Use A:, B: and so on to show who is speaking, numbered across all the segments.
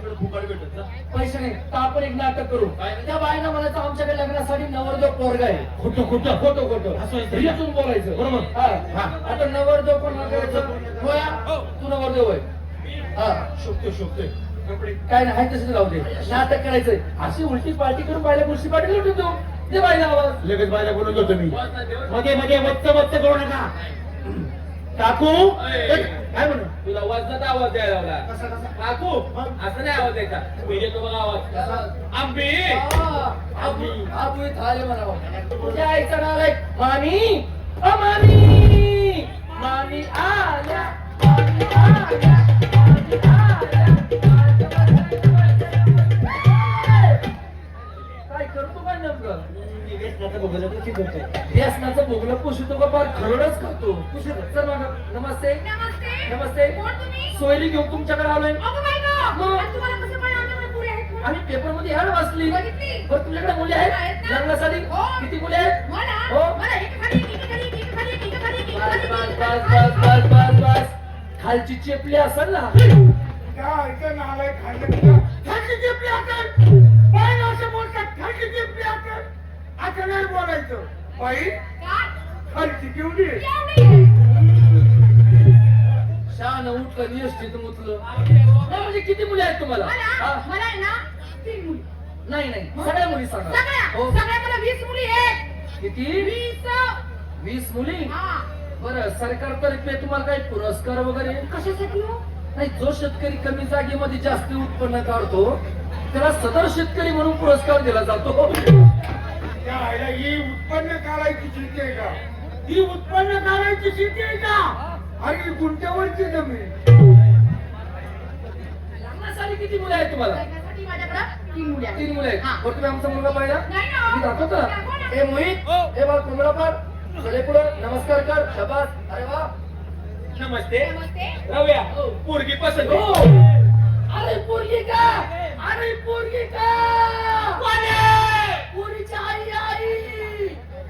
A: बाईकडे फुकट भेटत ना.
B: पैसे नाही तर आपण एक नाटक करू. त्या बाईनं म्हणायचं आमच्याकडे लग्नासाठी नवरदेव पोरगा आहे.
A: खोटं खोटं
B: खोटं खोटं
A: हसवायचं.
B: रियातून बोलायचं.
A: बरोबर.
B: हा. आता नवरदेव कोण करायचं? होया तू नवरदेव होय. हा
A: शोधतोय कपडे.
B: काय नाही तसंच राहू दे. नाटक करायचंय. अशी उलटी पार्टी करून बायला मुलशी पार्टी लुटून देऊ. ते बाईला आवाज
A: लगेच बायला बोलून घेतो मी. मध्ये मध्ये वच्च करू नका. काकू काय म्हणू
C: तुला वजनाचा आवाज द्यायला लावला.
A: कसा कसा
C: काकू असं नाही आवाज द्यायचा. मी देतो बघा आवाज. आंबी
B: आबू थाले म्हणावं. तुझ्या आईचं नाव आहे मामी. मामी मामी आल्या मामी आल्या मामी आल्या. काय करतो काय नेमकं? व्यसनाचं भोगलं पुसतो का फार खरडच करतो. चल मग नमस्ते नमस्ते. सोयरी घेऊन तुमच्याकडे आलोय. आम्ही पेपर मध्ये ह्याला वाचली. बरं तुमच्याकडे मुली आहेत लग्नासाठी? किती मुली आहेत? हो बस बस बस बस बस बस. खालची चेपली असेल ना.
A: खालची चेपली असेल. बाई असं बोलतात खालची चेपली असेल. असं नाही बोलायचं. बाई खालची केवढी
B: शान उठलं निष्ठित मुतलं. नाही म्हणजे किती मुली आहेत तुम्हाला? हा? नाही नाही सगळ्या मुली सांगा. हो किती? 20 मुली. बरं सरकारतर्फे तुम्हाला काही पुरस्कार वगैरे?
D: कशासाठी हो?
B: नाही जो शेतकरी कमी जागेमध्ये जास्त उत्पन्न काढतो त्याला सदर शेतकरी म्हणून पुरस्कार दिला जातो.
A: त्या आईला ही उत्पन्न काढायची शेती आहे का? ही उत्पन्न काढायची शेती आहे का? आणि गुंठ्यावरची जमीन.
B: लग्नासाठी किती मुली आहेत तुम्हाला?
D: लग्नासाठी माझ्याकडं 3 मुली आहेत.
B: 3 मुली आहेत.
D: हा.
B: बरं तुम्ही आमचा मुलगा पाहिला?
D: नाही ना.
B: मी दाखवतो ना.
D: दाखव ना.
B: ए मोहित हे बघ कोंबडा पाड. चले पुढं नमस्कार कर. शबास. अरे वा.
C: नमस्ते
D: नमस्ते.
C: राहूया. पोरगी पसंत
B: हो.
C: आहे.
B: अरे पोरगी का? अरे पोरगी का?
C: कोण आहे?
B: पोरीची आई आई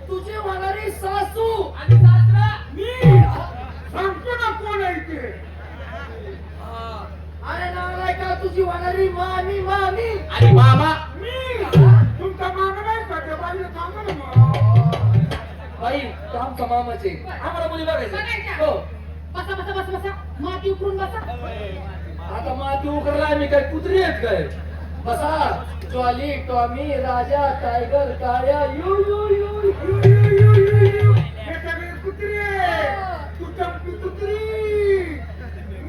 B: तुझी होणारी सासू.
C: आणि सासरा
A: मी सांगतो ना कोण आहे ते.
B: अरे नालाय का तुझी होणारी मामी मामी.
C: आणि मामा.
A: मी तुमचा मामा नाही का? त्या बाईला सांगा ना मग.
B: बाई तो आमचा मामाचे. आम्हाला मुली बघायचं.
D: बघायच्या.
B: हो.
D: बसा बसा बसा बसा. माती उकरून बसा.
B: आता माती उकरला आम्ही काय कुत्री आहेत काय? बसा. ज्वाली टॉमी राजा टायगर काळ्या यू यू यू यू.
A: हे सगळे कुत्री आहे. तू चंपी कुत्री.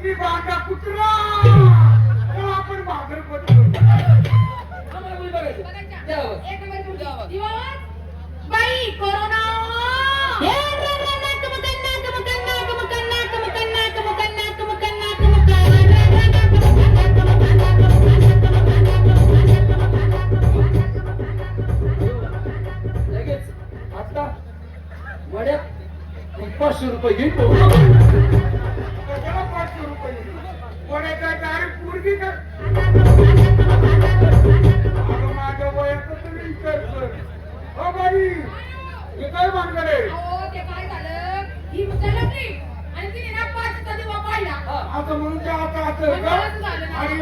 A: मी बागा कुत्रा. हो, आपण भाकर पडतो.
B: आम्हाला मुली बघायचं. द्या आवाज.
D: एक नंबर मुलगी. दिवाळी. बाई कोरोना. हे रे रे रे कमकन्ना कमकन्ना कमकन्ना कमकन्ना कमकन्ना कमकन्ना
B: लगेच आता वड्यात 500 रुपये घेईन.
A: कशाला 500 रुपये? कोणाचा डायरेक्ट पोरगी का? अगं माझ्या वयाचं तुम्ही विचार कर. हो बाई हे काय भानगड आहे?
D: अहो ते काय झालं? ही मुलगी आणि तिने ना 5चा दिवा पाहिला.
A: आता म्हणून ते आता असं
D: मग
A: का?
D: असं झालं ना.
A: आणि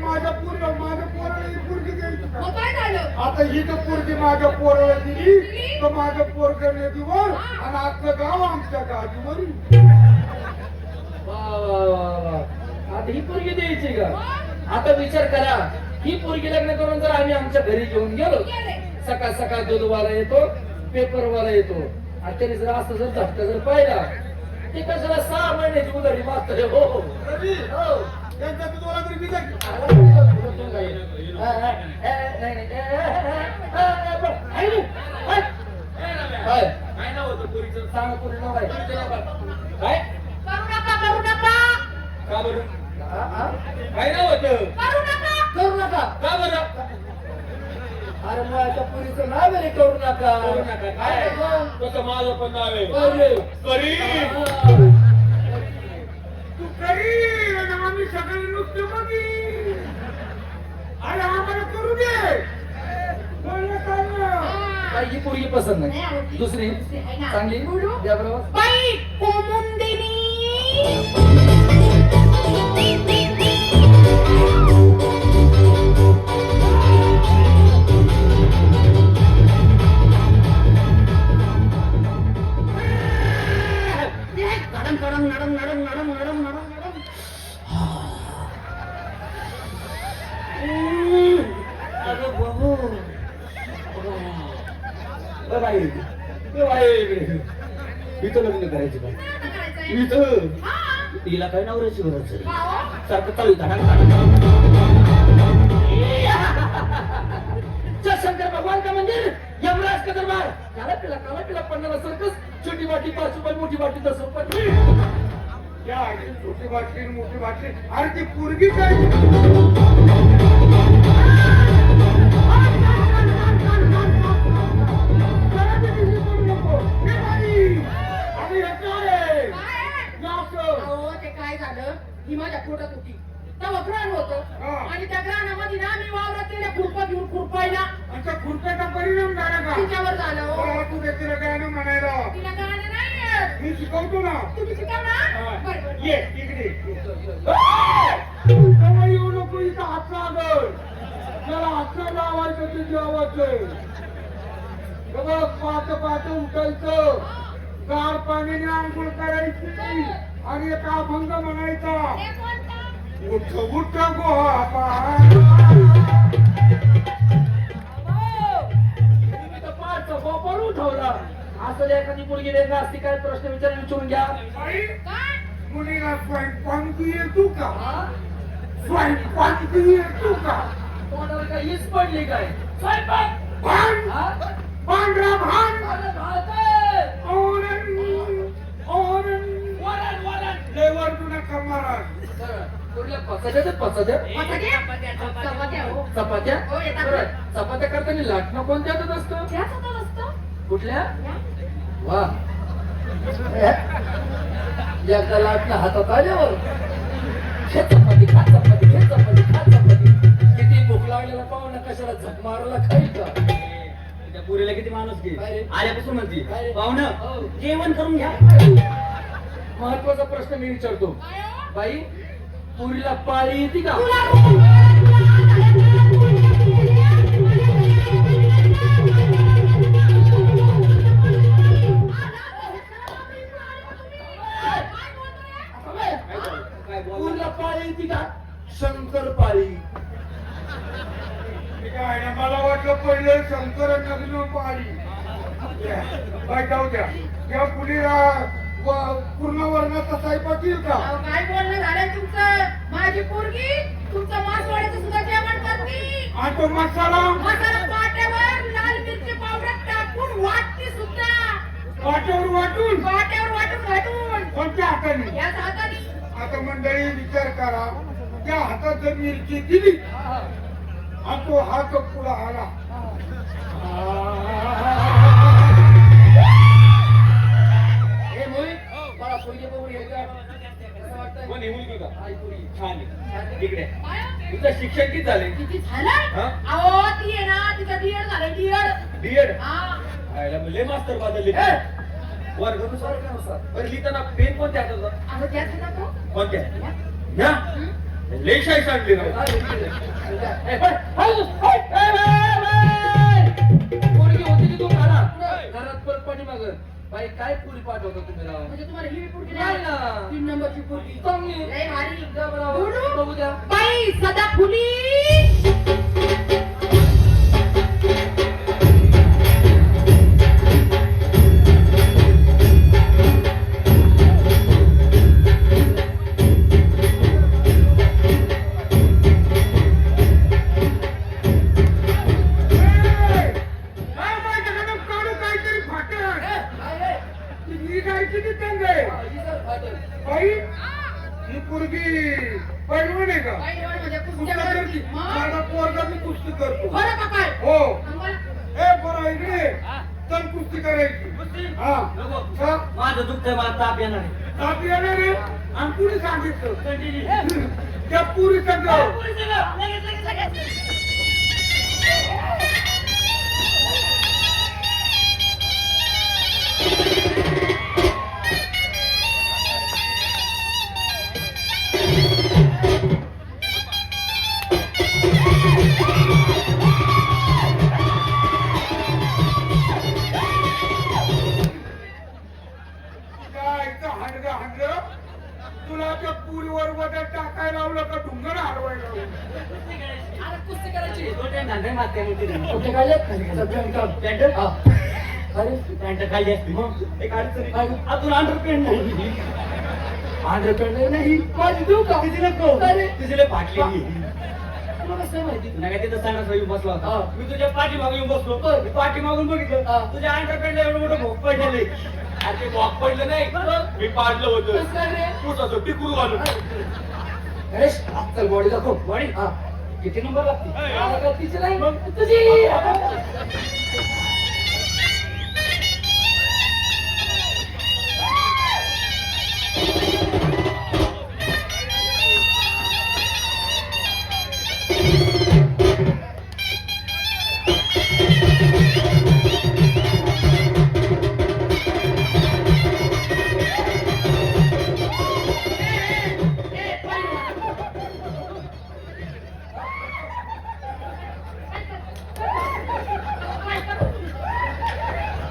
A: माझ्या पोराला ही पोरगी द्यायची का?
D: मग काय झालं?
A: आता ही तर पोरगी माझ्या पोराला दिली तर माझं पोरग नदीवर आणि आजचं गाव आमच्या गादीवर.
B: वा वा वा वा. आता ही पोरगी द्यायची का? आता विचार करा ही पोरगी लग्न करून जर आम्ही आमच्या घरी घेऊन गेलो
D: गेले.
B: सकाळ सकाळ दूधवाला येतो पेपरवाला येतो आणि त्याने जर असं जर झटका जर पाहिला ते कशाला 6 महिन्याची उधारी मागतोय. हो हो.
A: त्यांचा तुझा तरी मी जाईल.
C: काय नाव होतं पोरीचं?
B: सांग कोणी नाव आहे?
C: काय
D: करू नका करू नका
C: का बरं?
B: हा, हा?
C: काय नाव होतं?
D: करू नका.
B: करू नका.
C: का बरं?
B: अरे माझ्या पुरीचं नाव आहे रे करू नका.
C: करू नका. काय तसं माझं पण नाव आहे.
B: अरे.
C: करीम.
A: तू करी आणि आम्ही सगळे नुसते बघी. अरे आम्हाला करू दे. बोलणं चाललं.
B: बाई, ही पोरगी पसंत नाही. दुसरी चांगली द्या बरोबर.
D: बाई कोमुंदिनी.
B: आहे तेव्हा आहे इकडे. इथं लग्न करायचं का
D: लग्न करायचंय.
B: इथं
D: हा.
B: तिला काय नवऱ्याची गरज आहे
D: का हो?
B: सारखं चालू शंकर भगवान का मंदिर यमराज का दरबार काला पिला पन्नाला सर्कस छोटी वाटी 5 रुपये मोठी वाटी 10 रुपये
A: या आधी छोटी बाटली आणि मोठी बाटली अरे ती पोरगी काय
D: काय? अहो, ते काय झालं ही माझ्या पोटात होती तेव्हा ग्रहण होतं
A: हा.
D: आणि त्या ग्रहणामध्ये ना मी वावरात गेले खुरपा घेऊन खुरपायला
A: खुर्प्याचा परिणाम झाला का
D: तिच्यावर झालं हो.
A: तू तिला गाणं म्हणायला
D: तिला गाणं नाही येत.
A: मी शिकवतो ना
D: तुम्ही शिकाव ना बरं, बरं.
A: ये इकडे तेव्हा येऊ नको इथं हात लागल त्याला हात लावायचं ते जेवायचं बघ पाहत उठायचं गार पाण्याने आंघोळ करायची आणि एक अभंग म्हणायचा
D: हे कोणतं?
A: उठ उठ गोहा
B: उठवला असं एखादी मुलगी वेगळा असते काय प्रश्न विचारून घ्या
D: काय?
A: मुलीला स्वयंपाक येतो का
B: हा?
A: स्वयंपाक येतो का
B: तोंडाला काय हीच पडली काय स्वयंपाक
A: भान
B: हा?
A: पांढरा भान
B: अरे भाते!
A: ओरण ओरण
B: वरण, वरण.
A: लेवर तुला कमारात
B: बरं, कुठल्या पचाड्या
D: चपात्या? चपात्या हो.
B: चपात्या
D: हो, येतात.
B: बरं, चपात्या करताना लाटणं कोणत्या हातात असतं
D: त्याच हातात असतं.
B: कुठल्या
D: या.
B: वा एकदा लाटणं हातात आल्यावर घे चपाती खा चपाती घे चपाती खा चपाती किती भूक लागलेला पाहुणा कशाला झक मारायला खाईल का
C: त्या पुरीला किती माणूस घे
B: काय रे?
C: आल्यापासून म्हणते
B: काय रे?
C: पाहुणं
B: हो.
C: जेवण करून घ्या
B: महत्वाचा प्रश्न मी विचारतो
D: काय हो?
B: बाई पुरीला पाळी येते का
C: काय बोल
B: पुरीला पाळी येते का शंकर पाळी
A: काय ना मला वाटलं पहिलं शंकर नग्न पाळी काय जाऊ द्या या मुलीला पूर्ण वर्णाचा स्वयंपाक येईल का
D: अहो, काय बोलणं झालं तुमचं? माझी पोरगी तुमचं मासवड्याचं सुद्धा जेवण करते.
A: आणि तो मसाला
D: मसाला पाट्यावर लाल मिरची पावडर टाकून वाटते सुद्धा.
A: वाटेवर वाटून
D: पाट्यावर वाटून
A: कोणत्या हाताने
D: याच हाताने.
A: आता मंडळी विचार करा त्या हातात जर मिरची दिली आणि तो हात पुढे आला
B: हे मोहित मला पोरगी बघून यायचं कसं वाटतंय
C: कोण ही मुलगी का
B: आई पोरगी.
C: छान आहे. इकडे
D: काय?
C: तुझं शिक्षण किती झाले
D: किती झालं?
C: हा?
D: अहो ती आहे ना तिचं डीएड झालं डीएड.
C: डीएड
D: हा.
C: लय मास्तर बदलले
B: ए!
C: वर्ग
B: वर्गानुसार.
C: बरं लिहिताना पेन कोणत्या हातात होता?
D: अहो त्याच ना तो.
C: कोणत्या
D: या.
C: या
D: हं?
C: लय शाही सांगली ना
B: पोरगी होती की तू घरात परत पाणी माग बाई काय पुरी पाठवतो तुम्ही राव
D: म्हणजे तुम्हाला ही पोरगी
B: नाही
D: नाही?
B: ना.
D: 3 नंबरची पोरगी.
B: चांगली.
D: लय भारी.
B: जा बरं, बघू द्या
D: बाई सदा फुली.
A: काढू काहीतरी फाटल
B: काय रे?
A: ही जायची ती तंग आहे
B: हा, ही जर फाटल.
A: बाई ही पोरगी पैलवान आहे का
D: बाई एवढं म्हणजे
A: कुस्ती
D: कुस्त्या
A: करते.
D: करते. मग?
A: माझा पोरगा मी कुस्ती करतो
D: खरं का काय?
A: हो
D: आम्हाला-
A: ए बरं इकडे चल कुस्ती करायची हा का?
C: माझं दुःख मला ताप येणार आहे.
A: ताप येणार आहे आणि कुणी सांगितलं त्या पुरीचं गाव जायचं हांडगं हांडलं तुला त्या पुरीवर वगैरे टाकायला लावलं का ढुंगर हलवायला लावलं
B: अरे कुस्ती करायची
C: दोन टाइम धंदे मारते म्हणते ना.
B: कुठे काय
C: पॅन्ट?
B: हा. अरे
C: पॅन्ट खाली असते
B: मग
C: एक अडचणी
B: काय?
C: अजून अंडरपॅन्ट नाही
B: अंडरपॅन्ट नाही माझी देऊ का
C: तिची नको
B: अरे
C: तिची लय फाटलेली
B: तुला कसं माहिती
C: नाही तिथं सांगण्याचा येऊन बसला
B: हा.
C: होता मी तुझ्या पाठीमागे येऊन बसलो
B: बर.
C: मी पाठीमागून
B: हा.
C: बघितलं तुझ्या अंडरपॅन्टला एवढं मोठं भोक पडलेले अरे ते भोक पडलं नाही मी पाडलं होतं
B: कसं काय रे?
C: पुसाचं टिकून घालून
B: अरे चल बॉडी दाखव
C: बॉडी?
B: हा किती नंबर लागते
C: ए,
B: मला काय तिची नाही
C: मग?
B: तुझी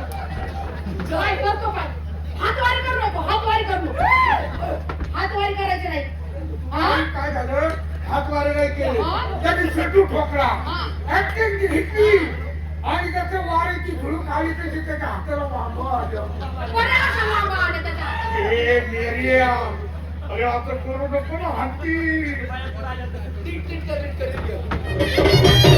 D: काय करतो काय हातवारी करू नको हातवारी करू नको हातवारी करायची नाही हा
A: काय झालं हातवारे नाही केले
D: हा.
A: त्याने शेटू ठोकला
D: हा.
A: ऍक्टिंग घेतली आणि त्याच्या वारीची झुळूक आली तशी त्याच्या हाताला वांबा आलं.
D: कोणाला सांगा आले त्याच्या हातात?
A: ए मेरिया अरे असं करू नको ना हत्ती
B: टिक टिक कर टिक कर